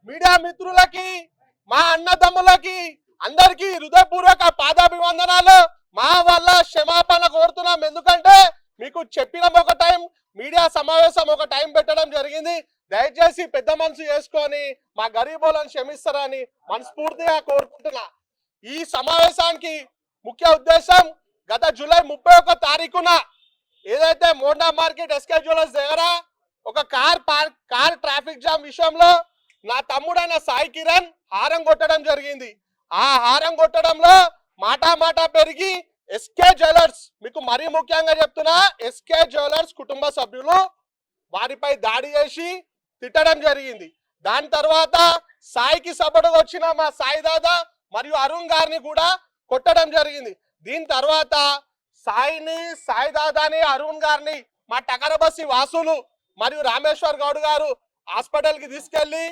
Media మిత్రులకి మా అన్నదమ్ములకి అందరికీ హృదయపూర్వక పాదాభివందనాలు. మా వల్ల క్షమాపణ కోరుతున్నాం. ఎందుకంటే మీకు చెప్పిన ఒక టైం మీడియా సమావేశం ఒక టైం పెట్టడం జరిగింది. దయచేసి పెద్ద మనసు చేసుకొని మా గరీబోలను క్షమిస్తారని మనస్ఫూర్తిగా కోరుకుంటున్నా. ఈ సమావేశానికి ముఖ్య ఉద్దేశం గత జూలై 31 తారీఖున ఏదైతే మోండా మార్కెట్ ఎస్కే జ్యువెలర్స్ దగ్గర ఒక కార్ ట్రాఫిక్ జామ్ విషయంలో నా తమ్ముడైన సాయి కిరణ్ హారం కొట్టడం జరిగింది. ఆ హారం కొట్టడంలో మాట పెరిగి ఎస్కే జ్యువెలర్స్, మీకు మరీ ముఖ్యంగా చెప్తున్నా, ఎస్కే జ్యువెలర్స్ కుటుంబ సభ్యులు వారిపై దాడి చేసి తిట్టడం జరిగింది. దాని తర్వాత సాయికి సపోర్టుగా వచ్చిన మా సాయి దాదా మరియు అరుణ్ గారిని కూడా కొట్టడం జరిగింది. దీని తర్వాత సాయి దాదాని అరుణ్ గారిని మా టకరబస్సి వాసులు మరియు రామేశ్వర్ గౌడ్ గారు హాస్పిటల్ కి తీసుకెళ్లి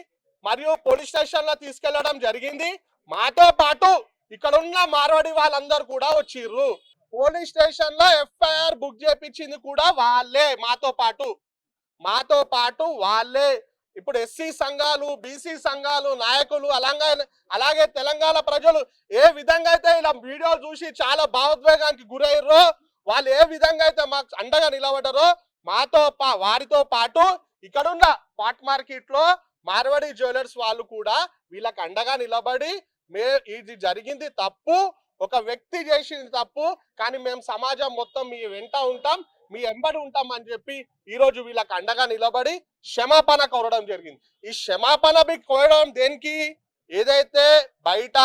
మరియు పోలీస్ స్టేషన్ లో తీసుకెళ్లడం జరిగింది. మాతో పాటు ఇక్కడ ఉన్న మార్వాడి వాళ్ళందరూ కూడా వచ్చిర్రు. పోలీస్ స్టేషన్ లో ఎఫ్ఐఆర్ బుక్ చేయించింది కూడా వాళ్ళే, మాతో పాటు వాళ్ళే. ఇప్పుడు ఎస్సీ సంఘాలు, బీసీ సంఘాలు నాయకులు అలాగే తెలంగాణ ప్రజలు ఏ విధంగా అయితే ఇలా వీడియో చూసి చాలా భావోద్వేగానికి గురయ్యారో, వాళ్ళు ఏ విధంగా అయితే మాకు అండగా నిలబడ్డారో వారితో పాటు ఇక్కడున్న పాట్ మార్కెట్ లో మార్వాడి జ్యువెలర్స్ వాళ్ళు కూడా వీళ్ళకి అండగా నిలబడి ఇది జరిగింది తప్పు, ఒక వ్యక్తి చేసింది తప్పు, కానీ మేము సమాజం మొత్తం మీ వెంట ఉంటాం, మీ ఎంబడి ఉంటాం అని చెప్పి ఈ రోజు వీళ్ళకి అండగా నిలబడి క్షమాపణ కోరడం జరిగింది. ఈ క్షమాపణ కోరడం దేనికి? ఏదైతే బయట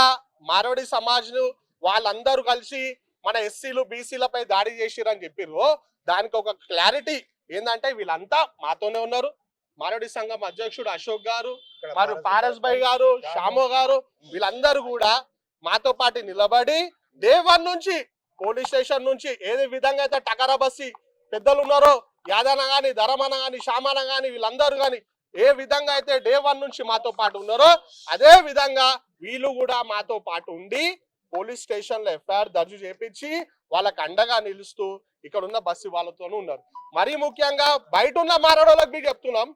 మార్వాడి సమాజ్ను వాళ్ళందరూ కలిసి మన ఎస్సీలు బీసీలపై దాడి చేసిరని చెప్పిర్రు, దానికి ఒక క్లారిటీ ఏంటంటే వీళ్ళంతా మాతోనే ఉన్నారు. మార్వాడి సంఘం అధ్యక్షుడు అశోక్ గారు మరియు పారస్ భాయ్ గారు, శ్యామో గారు, వీళ్ళందరూ కూడా మాతో పాటు నిలబడి డే 1 నుంచి పోలీస్ స్టేషన్ నుంచి ఏదే విధంగా అయితే టకరా బస్సి పెద్దలు ఉన్నారో, యాదన గాని, ధరమన గాని, శ్యామన గాని, వీళ్ళందరూ గాని ఏ విధంగా అయితే డే 1 నుంచి మాతో పాటు ఉన్నారో అదే విధంగా వీళ్ళు కూడా మాతో పాటు ఉండి పోలీస్ స్టేషన్ లో ఎఫ్ఐఆర్ దర్జు చేపించి వాళ్ళకి అండగా నిలుస్తూ ఇక్కడ ఉన్న బస్సు వాళ్ళతోనూ ఉన్నారు. మరీ ముఖ్యంగా బయట ఉన్న మారడోళ్ళకి మీకు చెప్తున్నాం,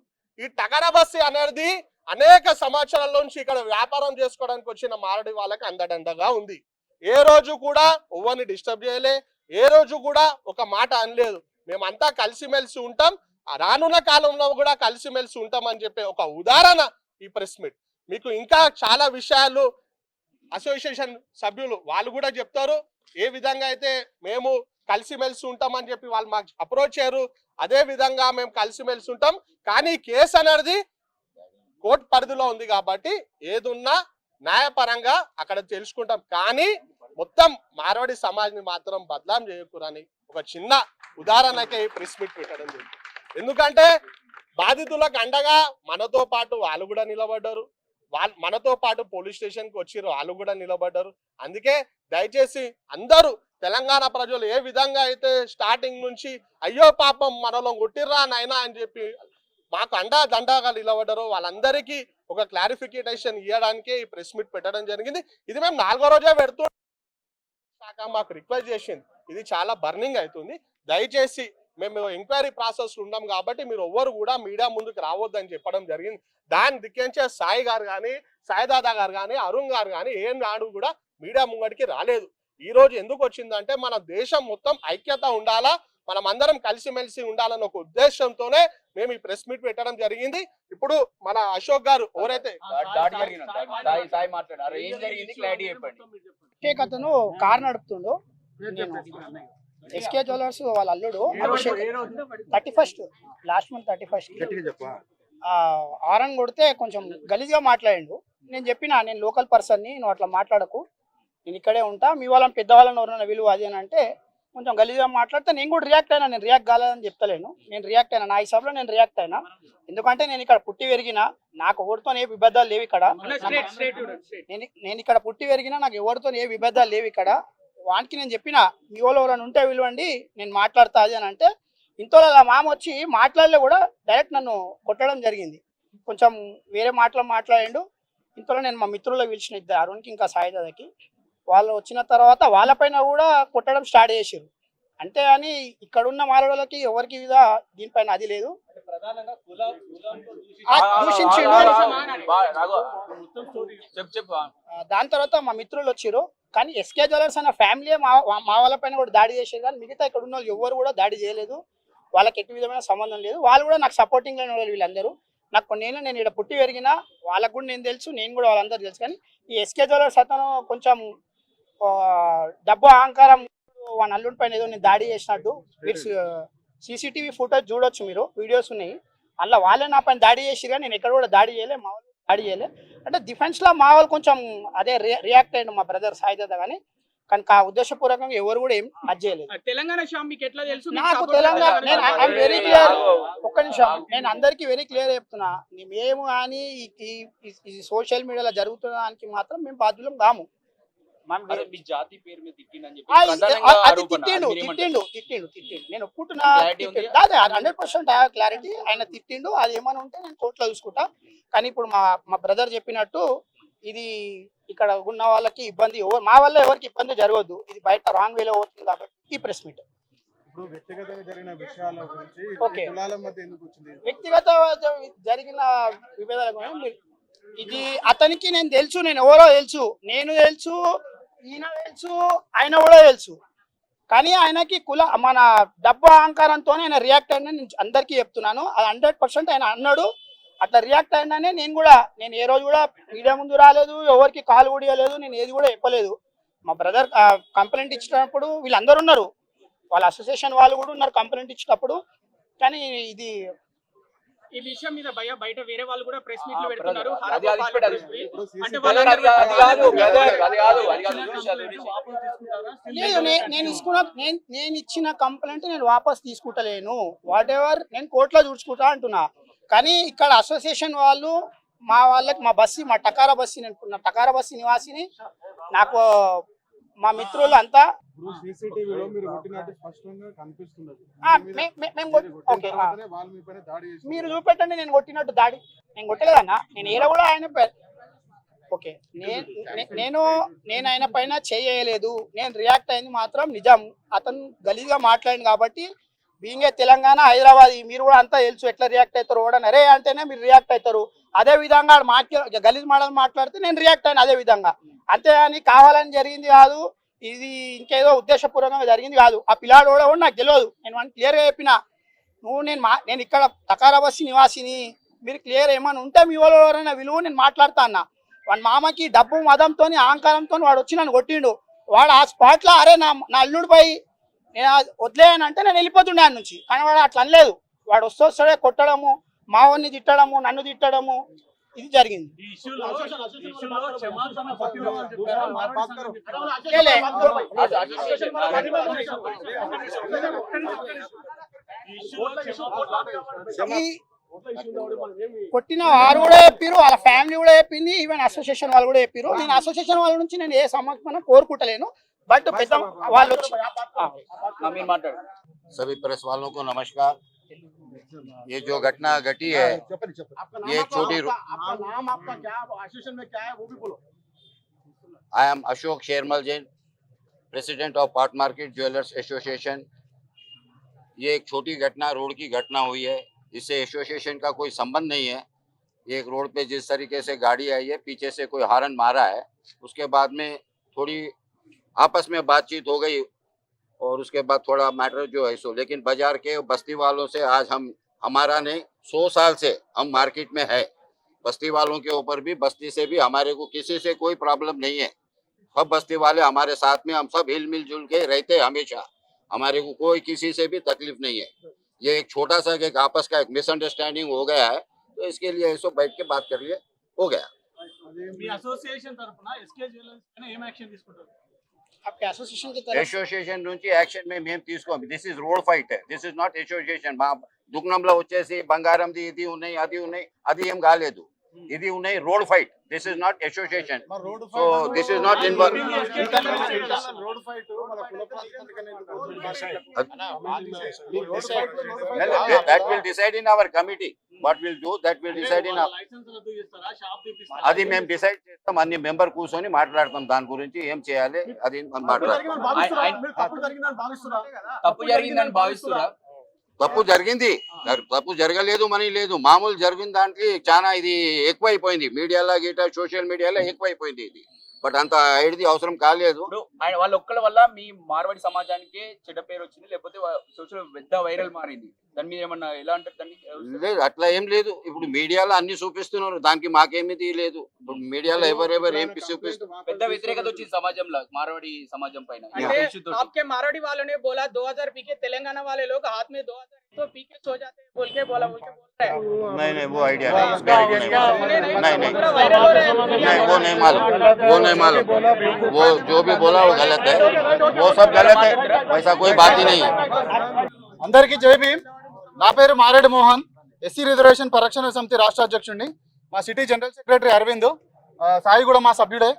ఈ టకరా బస్సు అనేది అనేక సంవత్సరాల నుంచి ఇక్కడ వ్యాపారం చేసుకోవడానికి వచ్చిన మారడి వాళ్ళకి అండదండగా ఉంది. ఏ రోజు కూడా ఎవరిని డిస్టర్బ్ చేయలే, ఏ రోజు కూడా ఒక మాట అనలేదు. మేమంతా కలిసిమెలిసి ఉంటాం, రానున్న కాలంలో కూడా కలిసిమెలిసి ఉంటాం అని చెప్పే ఒక ఉదాహరణ ఈ ప్రెస్ మీట్. మీకు ఇంకా చాలా విషయాలు అసోసియేషన్ సభ్యులు వాళ్ళు కూడా చెప్తారు, ఏ విధంగా అయితే మేము కలిసిమెలిసి ఉంటామని చెప్పి వాళ్ళు మాకు అప్రోచ్ అయ్యారు, అదే విధంగా మేము కలిసిమెలిసి ఉంటాం. కానీ కేసు అనేది కోర్టు పరిధిలో ఉంది కాబట్టి ఏదున్నా న్యాయపరంగా అక్కడ తెలుసుకుంటాం. కానీ మొత్తం మార్వాడి సమాజ్ని మాత్రం బదలాం చేయకూరని ఒక చిన్న ఉదాహరణకే ఈ ప్రెస్ మీట్ పెట్టడం జరిగింది. ఎందుకంటే బాధితులకు అండగా మనతో పాటు వాళ్ళు కూడా నిలబడ్డారు, మనతో పాటు పోలీస్ స్టేషన్ కి వచ్చిర్రు, వాళ్ళు కూడా నిలబడ్డారు. అందుకే దయచేసి అందరూ తెలంగాణ ప్రజలు ఏ విధంగా అయితే స్టార్టింగ్ నుంచి అయ్యో పాపం మనలో కొట్టిర్రా నాయనా అని చెప్పి మాకు దండగా నిలబడ్డారో వాళ్ళందరికీ ఒక క్లారిఫికేషన్ ఇవ్వడానికే ఈ ప్రెస్ మీట్ పెట్టడం జరిగింది. ఇది మేము 4వ రోజే పెడుతూ శాఖ మాకు రిక్వెస్ట్ చేసింది, ఇది చాలా బర్నింగ్ అవుతుంది, దయచేసి మేము ఎంక్వైరీ ప్రాసెస్ ఉన్నాం కాబట్టి మీరు ఎవ్వరు కూడా మీడియా ముందుకు రావద్దని చెప్పడం జరిగింది. దాన్ని దిక్కించే సాయి గారు కానీ, సాయిదాదా గారు కానీ, అరుణ్ గారు కానీ ఏం నాడు కూడా మీడియా ముంగడికి రాలేదు. ఈ రోజు ఎందుకు వచ్చిందంటే మన దేశం మొత్తం ఐక్యత ఉండాలా, మనం అందరం కలిసిమెలిసి ఉండాలన్న ఒక ఉద్దేశంతోనే మేము ఈ ప్రెస్ మీట్ పెట్టడం జరిగింది. ఇప్పుడు మన అశోక్ గారు ఎవరైతే అతను కార్ నడుపుతుండో ఎస్కే జ్యువెలర్స్ వాళ్ళ అల్లుడు 31 లాస్ట్ మంత్ 31 ఆరం కొడితే కొంచెం గలీజ్గా మాట్లాడిండు. నేను చెప్పిన నేను లోకల్ పర్సన్ని, నువ్వు అట్లా మాట్లాడకు, నేను ఇక్కడే ఉంటా, మీ వాళ్ళని పెద్దవాళ్ళని ఎవరైనా విలువ అది అని అంటే కొంచెం గలీజ్గా మాట్లాడితే నేను కూడా రియాక్ట్ అయినా. నేను రియాక్ట్ కాలేదని చెప్తలేను, నేను రియాక్ట్ అయినా, నా హిసాబ్లో నేను రియాక్ట్ అయినా. ఎందుకంటే నేను ఇక్కడ పుట్టి పెరిగినా, నాకు ఎవరితో ఏ విభేదాలు లేవు ఇక్కడ. నేను ఇక్కడ పుట్టి పెరిగినా, నాకు ఎవరితో ఏ విభేదాలు లేవు ఇక్కడ. వానికి నేను చెప్పిన మీ వాళ్ళు ఎవరైనా ఉంటే విలువండి, నేను మాట్లాడతా అది అని అంటే ఇంతలో మామ వచ్చి మాట్లాడలే కూడా డైరెక్ట్ నన్ను కొట్టడం జరిగింది. కొంచెం వేరే మాట్లాడిండు. ఇంతలో నేను మా మిత్రులకు పిలిచిన ఇద్దరు, అరుణ్కి ఇంకా సాయిదాదకి, వాళ్ళు వచ్చిన తర్వాత వాళ్ళపైన కూడా కొట్టడం స్టార్ట్ చేసారు. అంటే అని ఇక్కడున్న మారడోళ్ళకి ఎవరికి దీనిపైన అది లేదు. ప్రధానంగా దూషించిండు. చెప్పు దాని తర్వాత మా మిత్రులు వచ్చిర్రు. కానీ ఎస్కే జ్యువెలర్స్ అన్న ఫ్యామిలీ మా వాళ్ళ పైన కూడా దాడి చేసేది, కానీ మిగతా ఇక్కడ ఉన్న వాళ్ళు ఎవరు కూడా దాడి చేయలేదు. వాళ్ళకి ఎట్టి విధమైన సంబంధం లేదు. వాళ్ళు కూడా నాకు సపోర్టింగ్ లేని వాళ్ళు వీళ్ళందరూ. నాకు కొన్నేళ్ళు నేను ఇక్కడ పుట్టి పెరిగిన వాళ్ళకు కూడా నేను తెలుసు, నేను కూడా వాళ్ళందరూ తెలుసు. కానీ ఈ ఎస్కే జ్యువెలర్స్ అతను కొంచెం డబ్బు అహంకారం వాళ్ళ అల్లుడి పైన ఏదో నేను దాడి చేసినట్టు మీరు సీసీటీవీ ఫుటేజ్ చూడొచ్చు, మీరు వీడియోస్ ఉన్నాయి. అలా వాళ్ళే నా పైన దాడి చేసి, కానీ నేను ఎక్కడ కూడా దాడి చేయలే, మా వాళ్ళు దాడి చేయలే. అంటే డిఫెన్స్లో మా వాళ్ళు కొంచెం అదే రియాక్ట్ అయ్యాడు మా బ్రదర్ సాయిదత్త. కానీ ఉద్దేశపూర్వకంగా ఎవరు కూడా ఏం అది చేయలేదు. తెలంగాణ శ్యామ్ మీకు ఎట్లా తెలుసు? నాకు తెలంగాణ నేను ఐఎమ్ వెరీ క్లియర్. ఒక్క నిమిషం, నేను అందరికీ వెరీ క్లియర్ చెప్తున్నా, మేము కానీ ఈ సోషల్ మీడియాలో జరుగుతున్న దానికి మాత్రం మేము బాధ్యులం కాము. మీ జాతి పేరు మీద తిట్టిందని చెప్పి అది తిట్టిండు. నేను ఒప్పుకుంటున్నా, 100% క్లారిటీ. ఆయన తిట్టిండు, అది ఏమైనా ఉంటే నేను కోర్టులో చూసుకుంటా. కానీ ఇప్పుడు మా బ్రదర్ చెప్పినట్టు ఇది ఇక్కడ ఉన్న వాళ్ళకి ఇబ్బంది, మా వల్ల ఎవరికి ఇబ్బంది జరగదు. ఇది బయట రాంగ్ వేలో అవుతుంది కాబట్టి ఈ ప్రెస్ మీట్. వ్యక్తిగతంగా జరిగిన విషయాల గురించి ఓకే, కులాల మధ్య ఎందుకు వచ్చింది? వ్యక్తిగత జరిగిన విభేదాల గురించి ఇది అతనికి నేను తెలుసు, నేను ఎవరో తెలుసు, నేను తెలుసు, ఈయన తెలుసు, ఆయన కూడా తెలుసు. కానీ ఆయనకి మన డబ్బు అహంకారంతో ఆయన రియాక్ట్ అయినా నేను అందరికీ చెప్తున్నాను. అది 100% ఆయన అన్నాడు, అట్లా రియాక్ట్ అయినానే. నేను ఏ రోజు కూడా మీడియా ముందు రాలేదు, ఎవరికి కాలు కూడియలేదు, నేను ఏది కూడా చెప్పలేదు. మా బ్రదర్ కంప్లైంట్ ఇచ్చినప్పుడు వీళ్ళందరూ ఉన్నారు, వాళ్ళ అసోసియేషన్ వాళ్ళు కూడా ఉన్నారు కంప్లైంట్ ఇచ్చినప్పుడు. కానీ ఇది ఈ విషయం మీద బయట వేరే వాళ్ళు కూడా ప్రెస్ మీట్ లో పెడుతున్నారు. లేదు, నేను ఇచ్చిన కంప్లైంట్ నేను వాపస్ తీసుకుంటలేను. వాట్ ఎవర్ నేను కోర్టులో చూసుకుంటా అంటున్నా. కానీ ఇక్కడ అసోసియేషన్ వాళ్ళు మా వాళ్ళకి మా టకారా బస్సి, నేను టకారా బస్సి నివాసిని, నాకు మా మిత్రులు అంతా సీసీటీవీలో మీరు కొట్టినట్టు స్పష్టంగా కనిపిస్తున్నది. మీరు చూపెట్టండి, నేను కొట్టినట్టు దాడి నేను కొట్టలేదన్నా. నేను ఏదో కూడా ఆయన ఓకే, నేను ఆయన పైన చేయలేదు. నేను రియాక్ట్ అయింది మాత్రం నిజం. అతను గలీజ్గా మాట్లాడింది కాబట్టి, బీయింగే తెలంగాణ హైదరాబాద్ మీరు కూడా అంతా తెలుసు ఎట్లా రియాక్ట్ అవుతారు. కూడా అరే అంటేనే మీరు రియాక్ట్ అవుతారు. అదే విధంగా గలీజ్ మాట్లాడితే నేను రియాక్ట్ అయినా అదే విధంగా. అంతేగాని కావాలని జరిగింది కాదు, ఇది ఇంకేదో ఉద్దేశపూర్వకంగా జరిగింది కాదు. ఆ పిల్లాడు కూడా నాకు తెలియదు. నేను క్లియర్గా చెప్పిన, నేను ఇక్కడ టకారా బస్సి నివాసిని, మీరు క్లియర్ ఏమైనా ఉంటే మీ వాళ్ళు ఎవరైనా విలువ నేను మాట్లాడతా అన్న. వాడి మామకి డబ్బు మదంతో అహంకారంతో వాడు వచ్చి నన్ను కొట్టిండు. వాడు ఆ స్పాట్లో అరే నా అల్లుడిపై నేను వదిలేయనంటే నేను వెళ్ళిపోతుండే ఆయన నుంచి. కానీ వాడు అట్లా అనలేదు. వాడు వస్తే కొట్టడము, మావాడిని తిట్టడము, నన్ను తిట్టడము, ఇది జరిగింది. కొట్టిన వారు కూడా చెప్పారు, వాళ్ళ ఫ్యామిలీ కూడా చెప్పింది, ఈవెన్ అసోసియేషన్ వాళ్ళు కూడా చెప్పారు. నేను అసోసియేషన్ వాళ్ళ నుంచి నేను ఏ సమర్థన కోరుకుంటలేను. బట్ పెద్ద వాళ్ళు सभी प्रेस वालों को नमस्कार। ये जो घटना घटी है, ये एक छोटी I am Ashok शेरमल Jain, president of part market jewellers association. ये एक छोटी घटना, रोड की घटना हुई है, इससे एसोसिएशन का कोई संबंध नहीं है। एक रोड पे जिस तरीके से गाड़ी आई है, पीछे से कोई हारन मारा है, उसके बाद में थोड़ी आपस में बातचीत हो गई और उसके बाद थोड़ा मैटर जो है सो, लेकिन बाजार के बस्ती वालों से आज हमारा नहीं 100 साल से हम मार्केट में है। बस्ती वालों के ऊपर भी, बस्ती से भी हमारे को किसी से कोई प्रॉब्लम नहीं है। सब बस्ती वाले हमारे साथ में, हम सब हिल मिल जुल के रहते हमेशा, हमारे को कोई किसी से भी तकलीफ नहीं है। ये एक छोटा सा एक आपस का एक मिसअंडरस्टैंडिंग हो गया है, तो इसके लिए ऐसो बैठ के बात कर लिए हो गया। एसोसिएशन నుంచి యాక్షన్ మేము తీసుకోం. This is road fight, this is not association. మా దుగ్నంలో వచ్చేసి బంగారంది ఇది ఉన్నాయి, అది ఏం కాలేదు. ఇది ఉన్నాయి road fight. This is not association. So this is not involve. That will decide in our committee. What we'll do, that will decide in our. అది మేము డిసైడ్ చేస్తాం. అన్ని మెంబర్ కూర్చొని మాట్లాడతాం దాని గురించి ఏం చేయాలి అది మాట్లాడతాం. తప్పు జరిగిందని భావిస్తున్నా? తప్పు జరిగింది, తప్పు జరగలేదు మనీ లేదు, మామూలు జరిగిన దాంట్లో చాలా ఇది ఎక్కువైపోయింది, మీడియాలో గీట సోషల్ మీడియాలో ఎక్కువైపోయింది ఇది. బట్ అంత ఐడిది అవసరం కాలేదు. ఇప్పుడు ఆయన వాళ్ళ ఒక్కల వల్ల మీ మార్వాడి సమాజానికి చెడ్డ పేరు వచ్చింది, లేకపోతే సోషల్ పెద్ద వైరల్ మారింది, దాని మీద ఏమన్నా ఎలా అంటారు దాన్ని? లేదు అట్లా ఏం లేదు. ఇప్పుడు మీడియాలో అన్ని చూపిస్తున్నారు, దానికి మాకేమీ లేదు. ఇప్పుడు మీడియాలో ఎవరెవరు ఏం చూపిస్తున్నారు, పెద్ద వ్యతిరేకత వచ్చింది సమాజంలో, మార్వాడి సమాజం పైన. అంటే आपके मारवाड़ी वालों ने बोला 2000 पी के तेलंगाना वाले लोग हाथ में 2000 तो पी के सो जाते हैं बोल के बोल रहे हैं। नहीं वो आइडिया नहीं, इसका आइडिया नहीं, पूरा वायरल हो रहा है। नहीं वो नहीं मालूम, वो जो भी बोला वो गलत है, वो सब गलत है, वैसा कोई बात ही नहीं है. అందరికీ జై భీమ్. నా పేరు మారేడు మోహన్, ఎస్సీ రిజర్వేషన్ పరిరక్షణ సమితి రాష్ట్ర అధ్యక్షుడిని. మా city general secretary Aravind, Sai కూడా మా సభ్యుడే.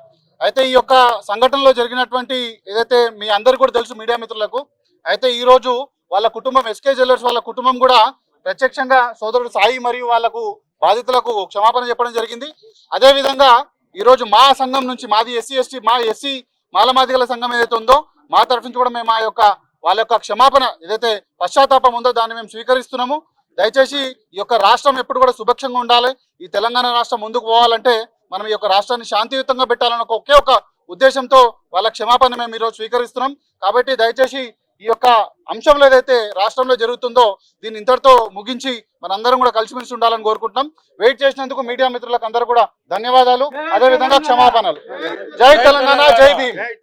అయితే ఈ యొక్క సంఘటనలో జరిగినటువంటి ఏదైతే మీ అందరికీ కూడా తెలుసు మీడియా మిత్రులకు, అయితే ఈ రోజు వాళ్ళ కుటుంబం ఎస్కే జ్యువెలర్స్ వాళ్ళ కుటుంబం కూడా ప్రత్యక్షంగా సోదరుడు సాయి మరియు వాళ్ళకు బాధితులకు క్షమాపణ చెప్పడం జరిగింది. అదేవిధంగా ఈరోజు మా సంఘం నుంచి, మాది ఎస్సీ ఎస్టీ మా ఎస్సీ మాలమాదిగల సంఘం ఏదైతే ఉందో మా తరఫు నుంచి కూడా మేము వాళ్ళ యొక్క క్షమాపణ ఏదైతే పశ్చాత్తాపం ఉందో దాన్ని మేము స్వీకరిస్తున్నాము. దయచేసి ఈ యొక్క రాష్ట్రం ఎప్పుడు కూడా సుభిక్షంగా ఉండాలి, ఈ తెలంగాణ రాష్ట్రం ముందుకు పోవాలంటే మనం ఈ యొక్క రాష్ట్రాన్ని శాంతియుతంగా పెట్టాలన్న ఒకే ఒక ఉద్దేశంతో వాళ్ళ క్షమాపణ మేము ఈరోజు స్వీకరిస్తున్నాం. కాబట్టి దయచేసి ఈ యొక్క అంశంలో ఏదైతే రాష్ట్రంలో జరుగుతుందో దీన్ని ఇంతటితో ముగించి మనందరం కూడా కలిసిమెలిసి ఉండాలని కోరుకుంటున్నాం. వెయిట్ చేసినందుకు మీడియా మిత్రులకు అందరూ కూడా ధన్యవాదాలు, అదేవిధంగా క్షమాపణలు. జై తెలంగాణ, జై భీమ్.